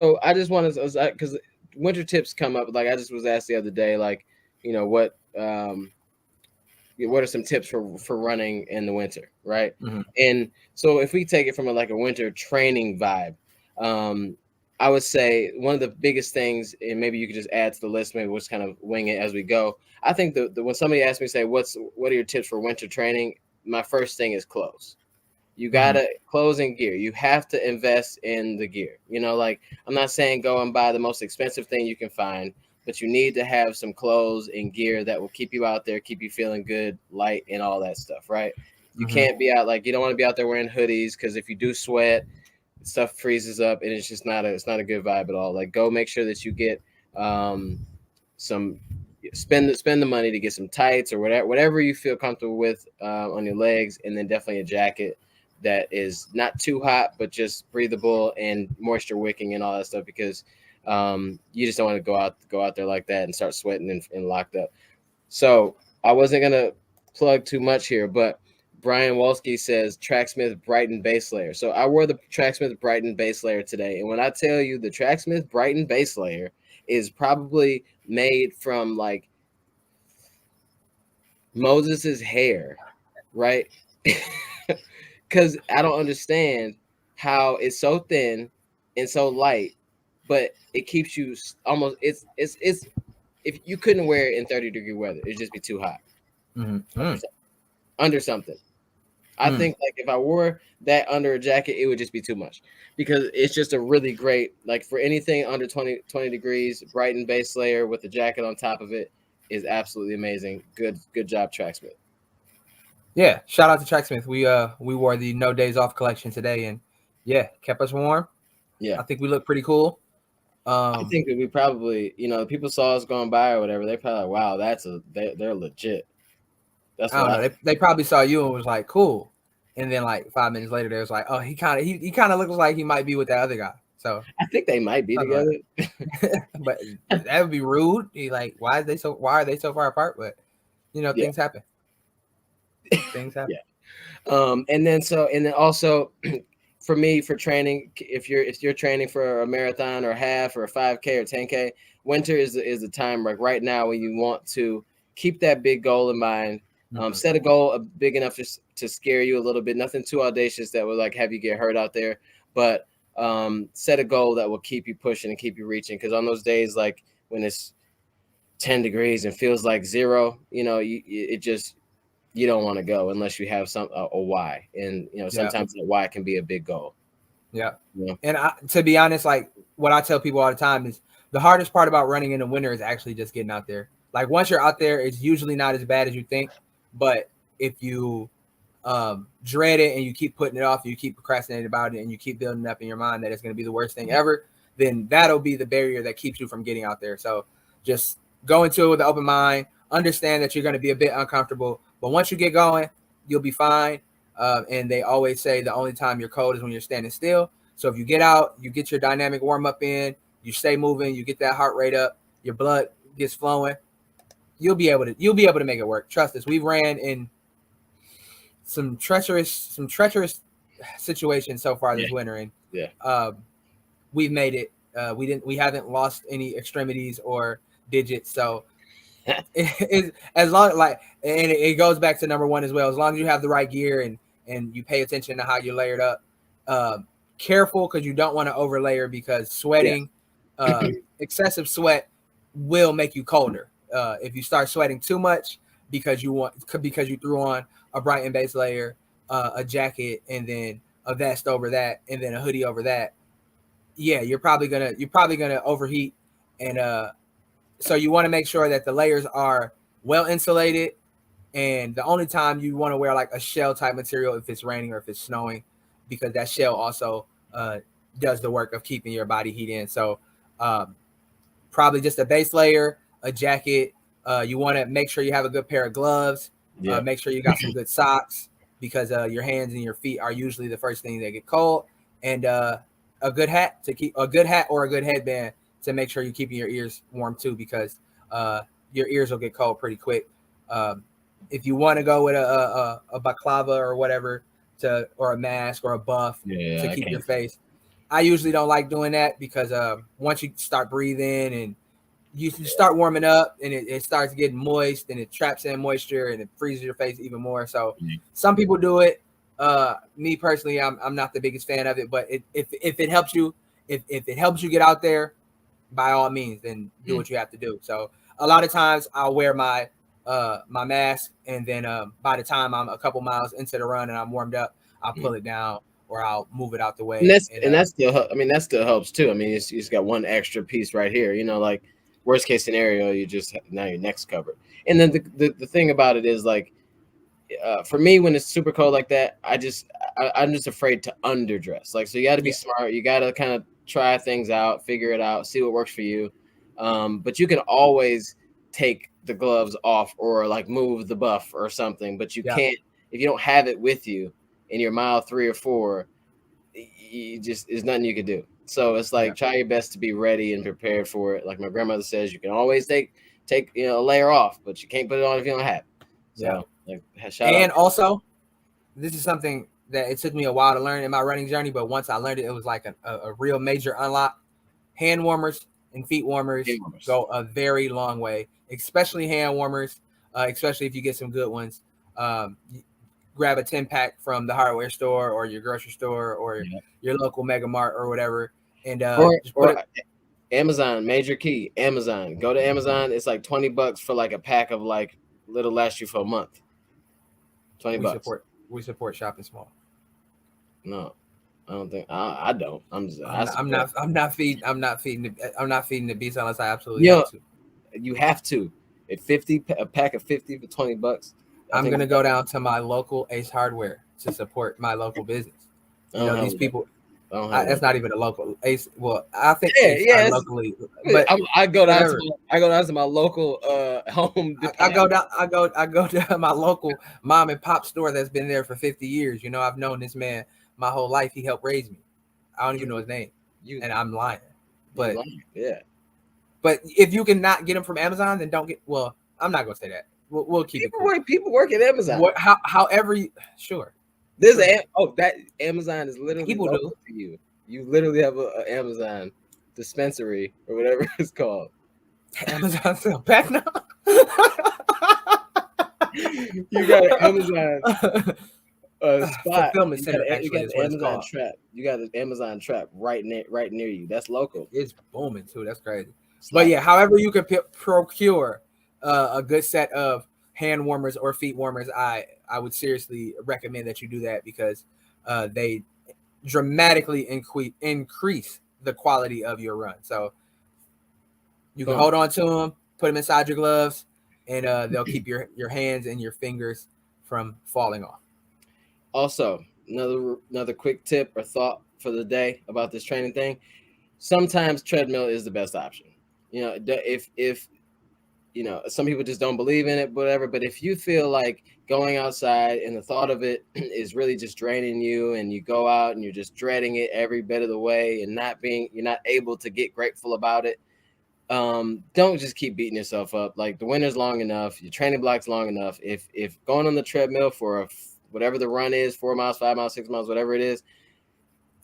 So I just want to, because winter tips come up. Like I just was asked the other day, like, what are some tips for running in the winter, right? Mm-hmm. And so if we take it from like a winter training vibe, um, I would say one of the biggest things, and maybe you could just add to the list, maybe we'll just kind of wing it as we go. I think the when somebody asks me, say, what are your tips for winter training? My first thing is clothes. You Mm-hmm. gotta clothes and gear. You have to invest in the gear. Like I'm not saying go and buy the most expensive thing you can find, but you need to have some clothes and gear that will keep you out there, keep you feeling good, light, and all that stuff, right? You Mm-hmm. can't be out like you don't want to be out there wearing hoodies because if you do sweat, stuff freezes up and it's just not a good vibe at all. Like go make sure that you get um some spend the money to get some tights or whatever you feel comfortable with on your legs, and then definitely a jacket that is not too hot but just breathable and moisture wicking and all that stuff because you just don't want to go out there like that and start sweating and locked up. So I wasn't gonna plug too much here, but Brian Wolski says Tracksmith Brighton base layer. So I wore the Tracksmith Brighton base layer today, and when I tell you the Tracksmith Brighton base layer is probably made from like Moses's hair, right? Because I don't understand how it's so thin and so light, but it keeps you almost. It's if you couldn't wear it in 30-degree weather, it'd just be too hot Mm-hmm. under something. I Mm. think like if I wore that under a jacket, it would just be too much because it's just a really great like for anything under 20 degrees, Brighton base layer with the jacket on top of it is absolutely amazing. Good job, Tracksmith. Yeah, shout out to Tracksmith. We wore the No Days Off collection today, and yeah, kept us warm. Yeah. I think we look pretty cool. I think that we probably, people saw us going by or whatever. They probably like, wow, they're legit. That's I what don't I know. They probably saw you and was like, cool. And then like 5 minutes later, they was like, oh, he kind of looks like he might be with that other guy. So I think they might be something like together. that. But that would be rude. He like, why are they so far apart? But Yeah. things happen. Things happen. Yeah. And then also for me for training, if you're training for a marathon or a half or a 5K or 10K, winter is the time like right now when you want to keep that big goal in mind. Mm-hmm. Set a goal big enough to scare you a little bit, nothing too audacious that would like have you get hurt out there, but set a goal that will keep you pushing and keep you reaching, because on those days like when it's 10 degrees and feels like zero, it just you don't want to go unless you have a why, and Yeah. sometimes that why can be a big goal. Yeah. You know? And to be honest, like what I tell people all the time is the hardest part about running in the winter is actually just getting out there. Like once you're out there, it's usually not as bad as you think. But if you dread it and you keep putting it off, you keep procrastinating about it, and you keep building up in your mind that it's going to be the worst thing ever, then that'll be the barrier that keeps you from getting out there. So just go into it with an open mind. Understand that you're going to be a bit uncomfortable, but once you get going, you'll be fine. And they always say the only time you're cold is when you're standing still. So if you get out, you get your dynamic warm up in, you stay moving, you get that heart rate up, your blood gets flowing, you'll be able to make it work. Trust us. We've ran in some treacherous situations so far Yeah, this winter, and yeah, um, we've made it. We haven't lost any extremities or digits. So as long like, and it goes back to number one as well. As long as you have the right gear and you pay attention to how you're layered up, careful because you don't want to overlayer because yeah, sweating, excessive sweat will make you colder. If you start sweating too much because you threw on a Brighton base layer, a jacket, and then a vest over that, and then a hoodie over that, yeah, you're probably gonna overheat, and so you want to make sure that the layers are well insulated. And the only time you want to wear like a shell type material if it's raining or if it's snowing, because that shell also does the work of keeping your body heat in. So um, probably just a base layer, a jacket. You want to make sure you have a good pair of gloves. yeah. Make sure you got some good socks because your hands and your feet are usually the first thing that get cold. And a good hat or a good headband to make sure you're keeping your ears warm too, because your ears will get cold pretty quick. Um, if you want to go with a baklava or whatever or a mask or a buff Yeah, to I keep your can't. face, I usually don't like doing that because once you start breathing and you start warming up and it starts getting moist and it traps in moisture and it freezes your face even more. So some people do it. Me personally, I'm not the biggest fan of it, but if it helps you, if it helps you get out there, by all means, then do what you have to do. So a lot of times I'll wear my mask, and then by the time I'm a couple miles into the run and I'm warmed up, I'll pull it down or I'll move it out the way. And that still, I mean, that still helps too. I mean, you just got one extra piece right here. You know, like worst case scenario, you just now your neck's covered. And then the thing about it is like, for me, when it's super cold like that, I'm just afraid to underdress. Like, so you got to be smart. You got to kind of try things out, figure it out, see what works for you. But you can always take the gloves off or like move the buff or something. But you can't, if you don't have it with you in your mile 3 or 4, you just, there's nothing you can do. So it's like, try your best to be ready and prepared for it. Like my grandmother says, you can always take a layer off, but you can't put it on if you don't have it. So and also, this is something that it took me a while to learn in my running journey, but once I learned it, it was like a real major unlock. Hand warmers and feet warmers go a very long way, especially hand warmers, especially if you get some good ones. Grab a 10-pack from the hardware store or your grocery store or your local Mega Mart or whatever, and just put it. Amazon, major key, Amazon. Go to Amazon. It's like $20 for like a pack of like little last you for a month. $20. We support shopping small. No, I don't think I don't. I'm not feeding the beast unless I absolutely have to. You have to. A pack of 50 for $20. I'm gonna go down to my local Ace Hardware to support my local business. You know, these people. That's not even a local Ace. Well, I think Ace locally, but I go down to my local home. I go to my local mom and pop store that's been there for 50 years. You know, I've known this man my whole life. He helped raise me. I don't even know his name, and I'm lying. But but if you can not get them from Amazon, then don't get. Well, I'm not gonna say that. We'll keep it cool. People work at Amazon. However, sure. That Amazon is literally people do to you. You literally have an Amazon dispensary or whatever it's called. Amazon sell back now. You got an Amazon spot. Fulfillment center. You got an Amazon trap. You got an Amazon trap right near you. That's local. It's booming too. That's crazy. But yeah, however you can procure a good set of hand warmers or feet warmers, I would seriously recommend that you do that because they dramatically increase the quality of your run. So you can hold on to them, put them inside your gloves, and they'll keep your hands and your fingers from falling off. Also, another quick tip or thought for the day about this training thing. Sometimes treadmill is the best option. You know, if you know, some people just don't believe in it, whatever. But if you feel like going outside and the thought of it is really just draining you, and you go out and you're just dreading it every bit of the way, and you're not able to get grateful about it, don't just keep beating yourself up. Like, the winter's long enough, your training block's long enough. If going on the treadmill for whatever the run is, 4 miles, 5 miles, 6 miles, whatever it is,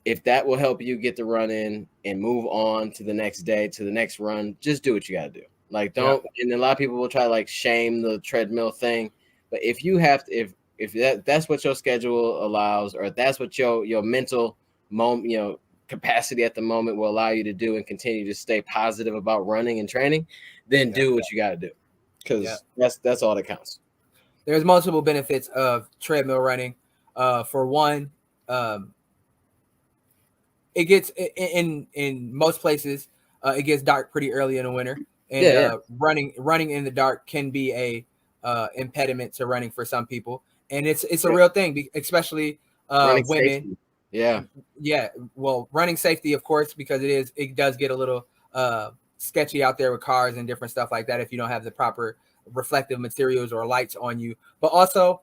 if that will help you get the run in and move on to the next day, to the next run, just do what you got to do. Like, don't, and a lot of people will try to like shame the treadmill thing, but if you have to, if that's what your schedule allows, or if that's what your mental moment, capacity at the moment will allow you to do, and continue to stay positive about running and training, then do what you got to do, because that's all that counts. There's multiple benefits of treadmill running. For one, it gets in most places, it gets dark pretty early in the winter. And running in the dark can be a impediment to running for some people, and it's a real thing, especially women. Safety. Yeah. Well, running safety, of course, because it does get a little sketchy out there with cars and different stuff like that if you don't have the proper reflective materials or lights on you. But also,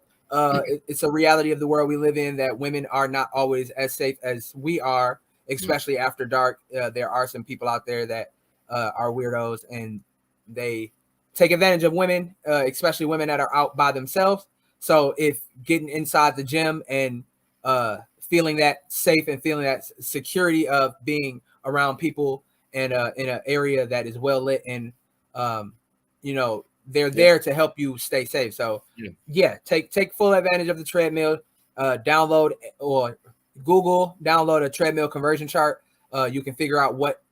it's a reality of the world we live in that women are not always as safe as we are, especially after dark. There are some people out there that are weirdos, and they take advantage of women, especially women that are out by themselves. So if getting inside the gym and feeling that safe and feeling that security of being around people and in an area that is well lit, and they're there to help you stay safe. So take full advantage of the treadmill. Download or download a treadmill conversion chart. You can figure out what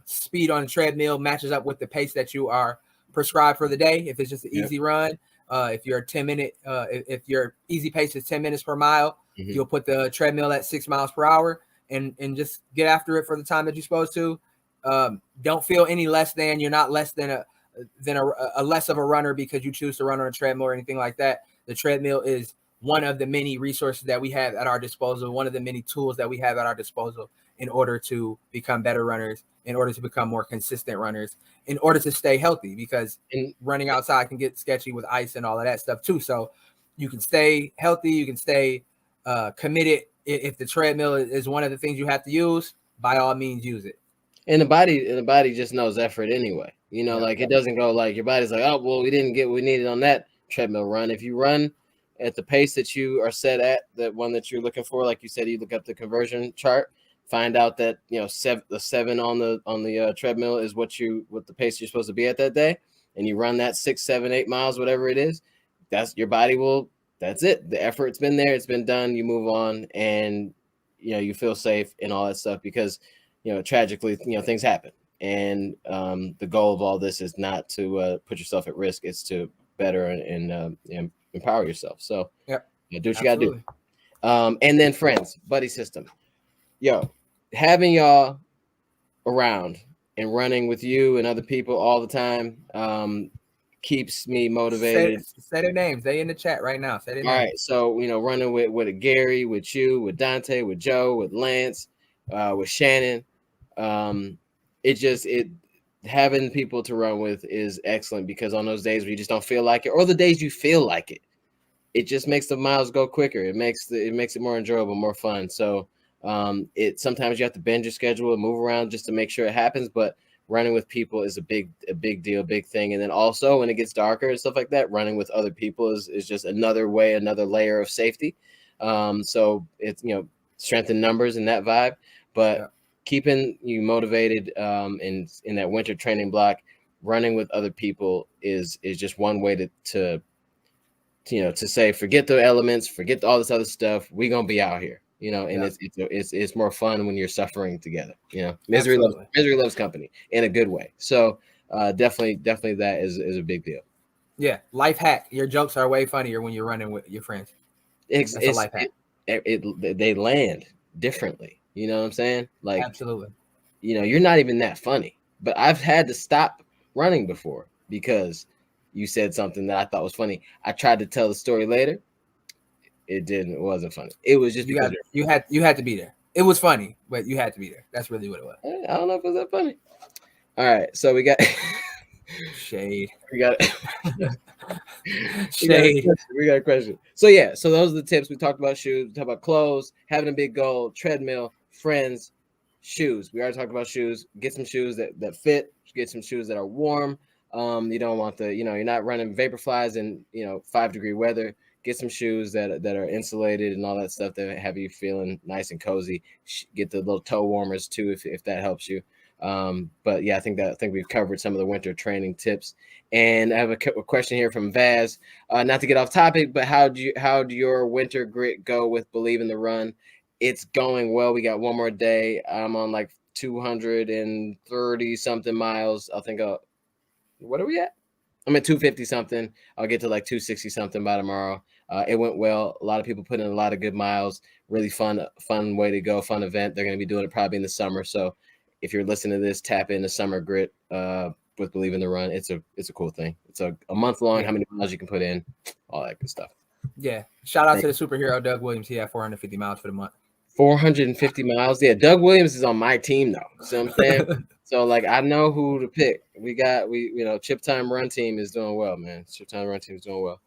speed on the treadmill matches up with the pace that you are prescribed for the day. If it's just an easy run, if you're 10-minute, if your easy pace is 10 minutes per mile, you'll put the treadmill at 6 miles per hour and just get after it for the time that you're supposed to. Don't feel any less than. You're not less than a less of a runner because you choose to run on a treadmill or anything like that. The treadmill is one of the many resources that we have at our disposal, one of the many tools that we have at our disposal in order to become better runners, in order to become more consistent runners, in order to stay healthy, because running outside can get sketchy with ice and all of that stuff too. So you can stay healthy, you can stay committed. If the treadmill is one of the things you have to use, by all means use it. And the body just knows effort anyway. It doesn't go like your body's like, oh, well, we didn't get what we needed on that treadmill run. If you run at the pace that you are set at, that one that you're looking for, like you said, you look up the conversion chart, find out that the 7 on the treadmill is what the pace you're supposed to be at that day, and you run that 6, 7, 8 miles, whatever it is. That's your body will. That's it. The effort's been there. It's been done. You move on, and you feel safe and all that stuff because tragically things happen, and the goal of all this is not to put yourself at risk. It's to better and empower yourself. So do what you got to do. And then friends, buddy system. Having y'all around and running with you and other people all the time keeps me motivated. Say their names. They in the chat right now. Say their names. All right. So, running with Gary, with you, with Dante, with Joe, with Lance, with Shannon. Having people to run with is excellent, because on those days where you just don't feel like it, or the days you feel like it just makes the miles go quicker. It makes it more enjoyable, more fun. So sometimes you have to bend your schedule and move around just to make sure it happens, but running with people is a big deal, big thing. And then also when it gets darker and stuff like that, running with other people is just another layer of safety. So it's, strength in numbers and that vibe, but keeping you motivated in that winter training block, running with other people is just one way to say, forget the elements, forget all this other stuff. We're going to be out here, and it's more fun when you're suffering together. Misery loves company in a good way. So definitely that is a big deal. Yeah. Life hack. Your jokes are way funnier when you're running with your friends. It's a life hack. They land differently. You know what I'm saying? Like, absolutely. You're not even that funny, but I've had to stop running before because you said something that I thought was funny. I tried to tell the story later. It wasn't funny. It was just you had to be there. It was funny, but you had to be there. That's really what it was. I don't know if it was that funny. All right, so we got shade. We got shade. We got a question. So those are the tips. We talked about shoes. We talked about clothes, having a big goal, treadmill, friends, shoes. We already talked about shoes. Get some shoes that fit. Get some shoes that are warm. You don't want you're not running Vaporflies in 5-degree weather. Get some shoes that are insulated and all that stuff that have you feeling nice and cozy. Get the little toe warmers too if that helps you. But yeah, I think we've covered some of the winter training tips. And I have a question here from Vaz. Not to get off topic, but how do your winter grit go with Believe in the Run? It's going well. We got one more day. I'm on like 230 something miles. I think what are we at? I'm at 250 something. I'll get to like 260 something by tomorrow. It went well. A lot of people put in a lot of good miles. Really fun way to go. Fun event. They're going to be doing it probably in the summer. So if you're listening to this, tap in the summer grit with Believe in the Run. It's a cool thing. It's a month long. How many miles you can put in, all that good stuff. Yeah. Shout out to the superhero Doug Williams. He had 450 miles for the month. 450 miles. Yeah, Doug Williams is on my team though. See what I'm saying? So like I know who to pick. We Chip Time Run Team is doing well, man. Chip Time Run Team is doing well.